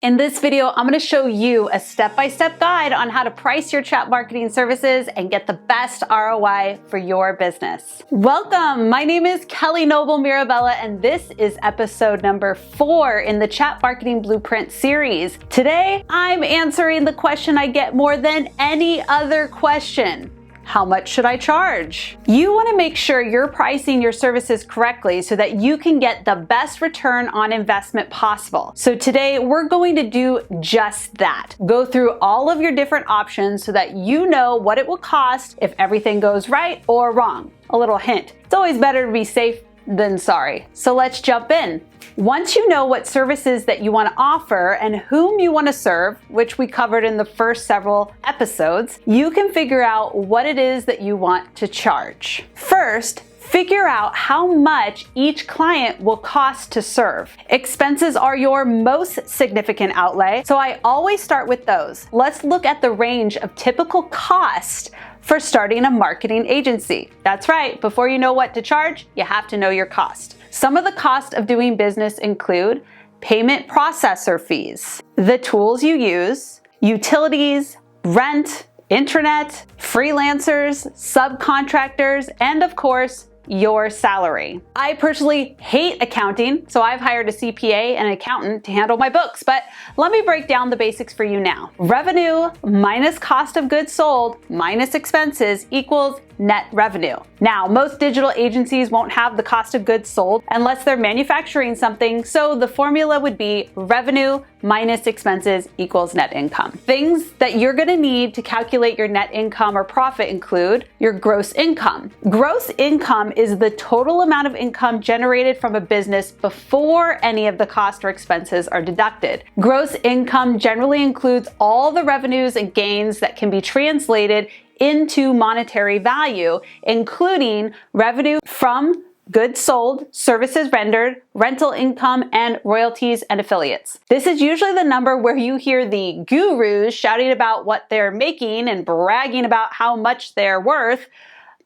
In this video, I'm going to show you a step-by-step guide on how to price your chat marketing services and get the best ROI for your business. Welcome! My name is Kelly Noble Mirabella, and this is episode number 4 in the Chat Marketing Blueprint series. Today, I'm answering the question I get more than any other question. How much should I charge? You want to make sure you're pricing your services correctly so that you can get the best return on investment possible. So today we're going to do just that. Go through all of your different options so that you know what it will cost if everything goes right or wrong. A little hint, it's always better to be safe than sorry. So let's jump in. Once you know what services that you want to offer and whom you want to serve, which we covered in the first several episodes, you can figure out what it is that you want to charge. First, figure out how much each client will cost to serve. Expenses are your most significant outlay, so I always start with those. Let's look at the range of typical cost for starting a marketing agency. That's right, before you know what to charge, you have to know your cost. Some of the costs of doing business include payment processor fees, the tools you use, utilities, rent, internet, freelancers, subcontractors, and of course, your salary. I personally hate accounting, so I've hired a CPA and an accountant to handle my books, but let me break down the basics for you now. Revenue minus cost of goods sold minus expenses equals net revenue. Now, most digital agencies won't have the cost of goods sold unless they're manufacturing something, so the formula would be revenue minus expenses equals net income. Things that you're gonna need to calculate your net income or profit include your gross income. Gross income is the total amount of income generated from a business before any of the costs or expenses are deducted. Gross income generally includes all the revenues and gains that can be translated into monetary value, including revenue from goods sold, services rendered, rental income, and royalties and affiliates. This is usually the number where you hear the gurus shouting about what they're making and bragging about how much they're worth,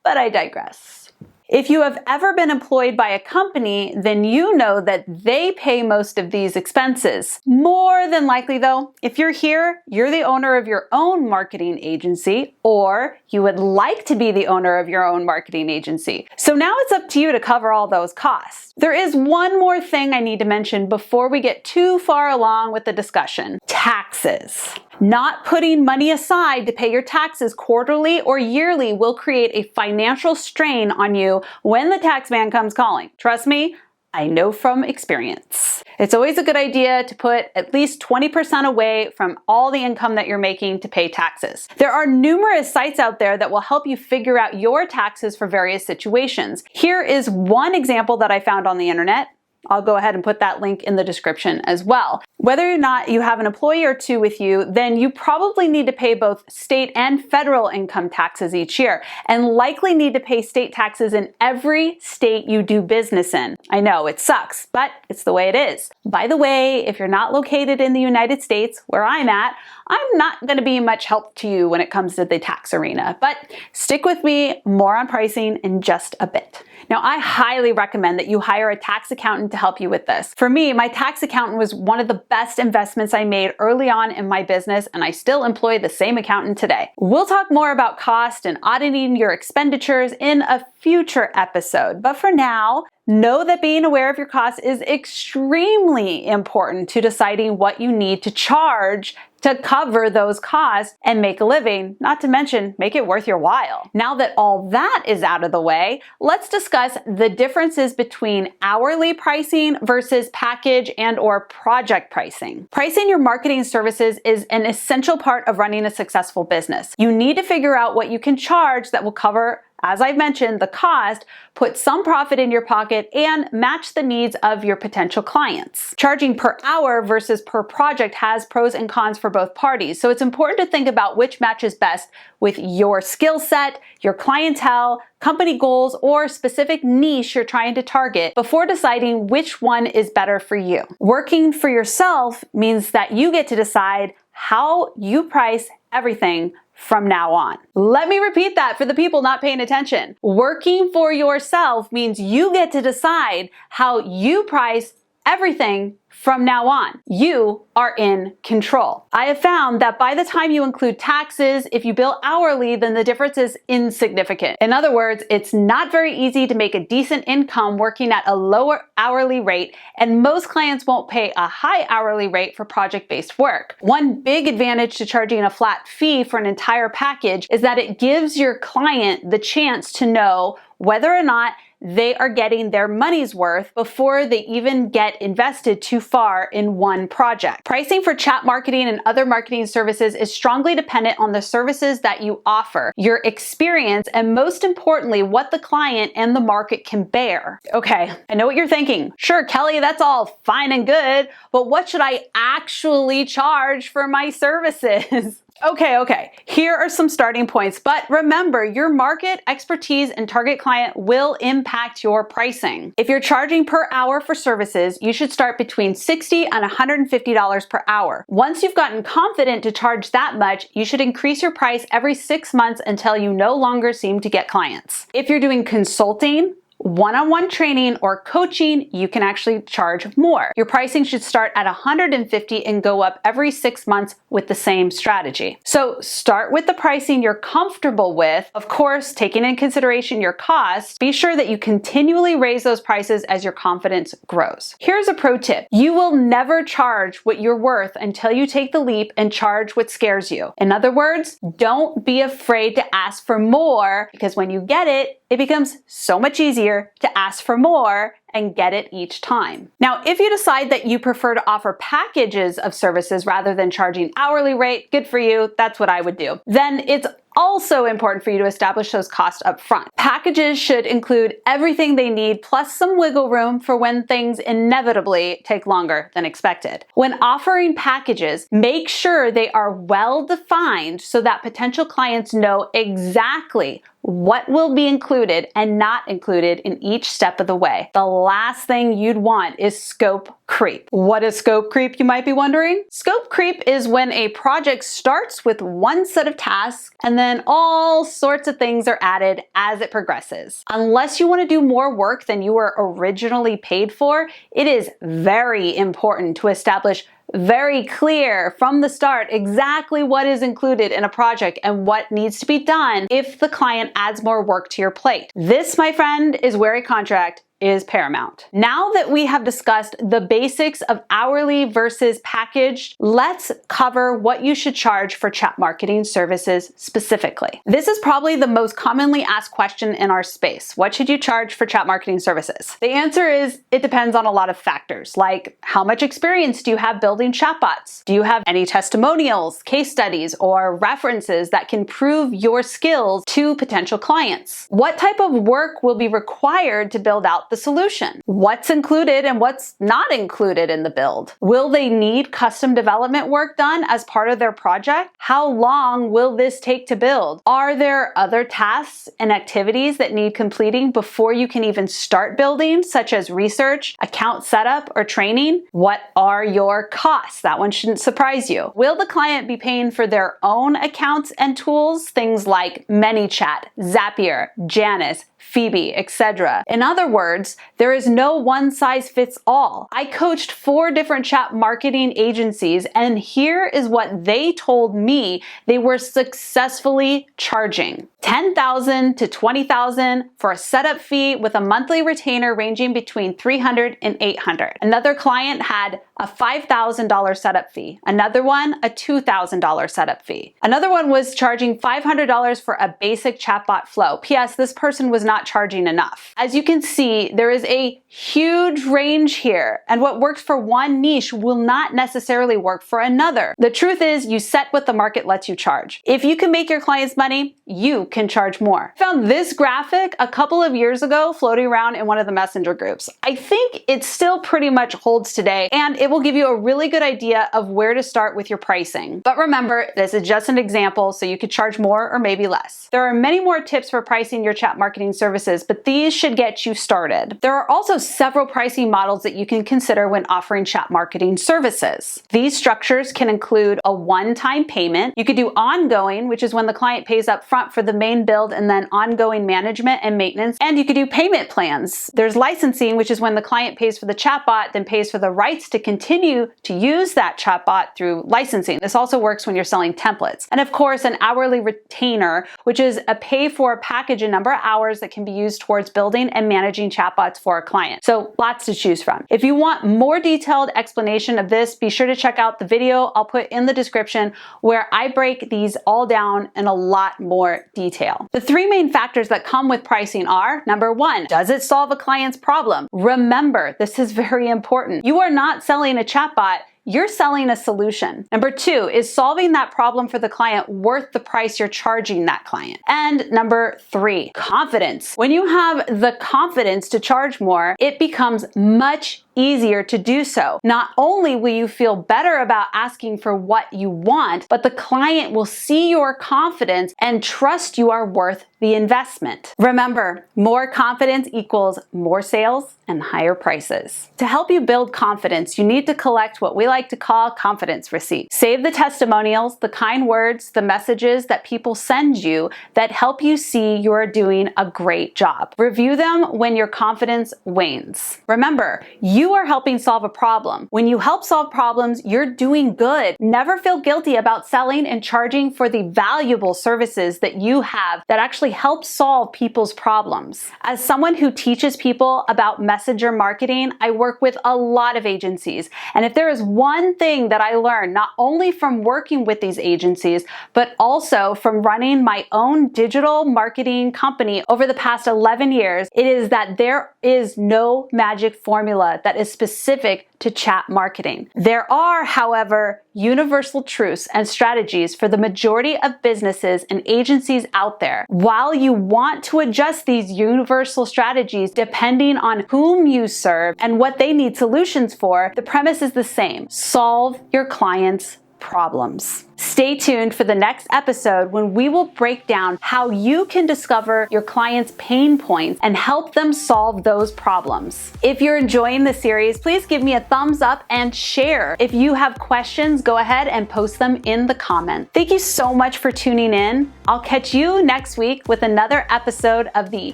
but I digress. If you have ever been employed by a company, then you know that they pay most of these expenses. More than likely though, if you're here, you're the owner of your own marketing agency, or you would like to be the owner of your own marketing agency. So now it's up to you to cover all those costs. There is one more thing I need to mention before we get too far along with the discussion: taxes. Not putting money aside to pay your taxes quarterly or yearly will create a financial strain on you when the tax man comes calling. Trust me, I know from experience. It's always a good idea to put at least 20% away from all the income that you're making to pay taxes. There are numerous sites out there that will help you figure out your taxes for various situations. Here is one example that I found on the internet. I'll go ahead and put that link in the description as well. Whether or not you have an employee or two with you, then you probably need to pay both state and federal income taxes each year, and likely need to pay state taxes in every state you do business in. I know it sucks, but it's the way it is. By the way, if you're not located in the United States, where I'm at, I'm not going to be much help to you when it comes to the tax arena, but stick with me, more on pricing in just a bit. Now, I highly recommend that you hire a tax accountant to help you with this. For me, my tax accountant was one of the best investments I made early on in my business, and I still employ the same accountant today. We'll talk more about cost and auditing your expenditures in a future episode, but for now, know that being aware of your costs is extremely important to deciding what you need to charge to cover those costs and make a living, not to mention make it worth your while. Now that all that is out of the way, let's discuss the differences between hourly pricing versus package and/or project pricing. Pricing your marketing services is an essential part of running a successful business. You need to figure out what you can charge that will cover, as I've mentioned, the cost, put some profit in your pocket, and match the needs of your potential clients. Charging per hour versus per project has pros and cons for both parties, so it's important to think about which matches best with your skill set, your clientele, company goals, or specific niche you're trying to target before deciding which one is better for you. Working for yourself means that you get to decide how you price everything from now on. Let me repeat that for the people not paying attention. Working for yourself means you get to decide how you price everything from now on. You are in control. I have found that by the time you include taxes, if you bill hourly, then the difference is insignificant. In other words, it's not very easy to make a decent income working at a lower hourly rate, and most clients won't pay a high hourly rate for project-based work. One big advantage to charging a flat fee for an entire package is that it gives your client the chance to know whether or not they are getting their money's worth before they even get invested too far in one project. Pricing for chat marketing and other marketing services is strongly dependent on the services that you offer, your experience, and most importantly, what the client and the market can bear. Okay, I know what you're thinking. Sure, Kelly, that's all fine and good, but what should I actually charge for my services? Okay, here are some starting points, but remember, your market, expertise, and target client will impact your pricing. If you're charging per hour for services, you should start between $60 and $150 per hour. Once you've gotten confident to charge that much, you should increase your price every 6 months until you no longer seem to get clients. If you're doing consulting, one-on-one training, or coaching, you can actually charge more. Your pricing should start at $150 and go up every 6 months with the same strategy. So start with the pricing you're comfortable with. Of course, taking in consideration your costs, be sure that you continually raise those prices as your confidence grows. Here's a pro tip. You will never charge what you're worth until you take the leap and charge what scares you. In other words, don't be afraid to ask for more, because when you get it, it becomes so much easier to ask for more and get it each time. Now, if you decide that you prefer to offer packages of services rather than charging hourly rate, good for you, that's what I would do. Then it's also important for you to establish those costs up front. Packages should include everything they need plus some wiggle room for when things inevitably take longer than expected. When offering packages, make sure they are well defined so that potential clients know exactly what will be included and not included in each step of the way. The last thing you'd want is scope creep. What is scope creep, you might be wondering? Scope creep is when a project starts with one set of tasks and then all sorts of things are added as it progresses. Unless you want to do more work than you were originally paid for, it is very important to establish very clear from the start exactly what is included in a project and what needs to be done if the client adds more work to your plate. This, my friend, is where a contract is paramount. Now that we have discussed the basics of hourly versus packaged, let's cover what you should charge for chat marketing services specifically. This is probably the most commonly asked question in our space. What should you charge for chat marketing services? The answer is it depends on a lot of factors, like how much experience do you have building chatbots? Do you have any testimonials, case studies, or references that can prove your skills to potential clients? What type of work will be required to build out the solution? What's included and what's not included in the build? Will they need custom development work done as part of their project? How long will this take to build? Are there other tasks and activities that need completing before you can even start building, such as research, account setup, or training? What are your costs? That one shouldn't surprise you. Will the client be paying for their own accounts and tools, things like ManyChat, Zapier, Janus, Phoebe, etc.? In other words, there is no one size fits all. I coached 4 different chat marketing agencies, and here is what they told me they were successfully charging. $10,000 to $20,000 for a setup fee with a monthly retainer ranging between $300 and $800. Another client had a $5,000 setup fee. Another one, a $2,000 setup fee. Another one was charging $500 for a basic chatbot flow. P.S. This person was not charging enough. As you can see, there is a huge range here, and what works for one niche will not necessarily work for another. The truth is, you set what the market lets you charge. If you can make your clients money, you can charge more. I found this graphic a couple of years ago floating around in one of the messenger groups. I think it still pretty much holds today, and it will give you a really good idea of where to start with your pricing. But remember, this is just an example, so you could charge more or maybe less. There are many more tips for pricing your chat marketing services, but these should get you started. There are also several pricing models that you can consider when offering chat marketing services. These structures can include a one-time payment. You could do ongoing, which is when the client pays up front for the domain build and then ongoing management and maintenance. And you could do payment plans. There's licensing, which is when the client pays for the chatbot, then pays for the rights to continue to use that chatbot through licensing. This also works when you're selling templates. And of course, an hourly retainer, which is a pay for a package, a number of hours that can be used towards building and managing chatbots for a client. So lots to choose from. If you want more detailed explanation of this, be sure to check out the video I'll put in the description where I break these all down in a lot more detail. The three main factors that come with pricing are, number one, does it solve a client's problem? Remember, this is very important. You are not selling a chatbot, you're selling a solution. Number two, is solving that problem for the client worth the price you're charging that client? And number three, confidence. When you have the confidence to charge more, it becomes much easier to do so. Not only will you feel better about asking for what you want, but the client will see your confidence and trust you are worth the investment. Remember, more confidence equals more sales and higher prices. To help you build confidence, you need to collect what we like to call confidence receipts. Save the testimonials, the kind words, the messages that people send you that help you see you're doing a great job. Review them when your confidence wanes. Remember, you are helping solve a problem. When you help solve problems, you're doing good. Never feel guilty about selling and charging for the valuable services that you have that actually help solve people's problems. As someone who teaches people about messenger marketing, I work with a lot of agencies. And if there is one thing that I learned, not only from working with these agencies, but also from running my own digital marketing company over the past 11 years, it is that there is no magic formula that is specific to chat marketing. There are, however, universal truths and strategies for the majority of businesses and agencies out there. While you want to adjust these universal strategies depending on whom you serve and what they need solutions for, the premise is the same. Solve your clients' problems. Stay tuned for the next episode when we will break down how you can discover your clients' pain points and help them solve those problems. If you're enjoying the series, please give me a thumbs up and share. If you have questions, go ahead and post them in the comments. Thank you so much for tuning in. I'll catch you next week with another episode of the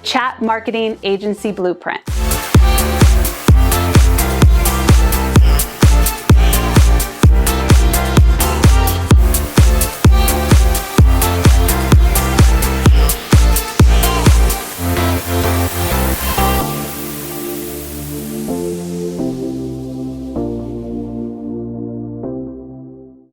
Chat Marketing Agency Blueprint.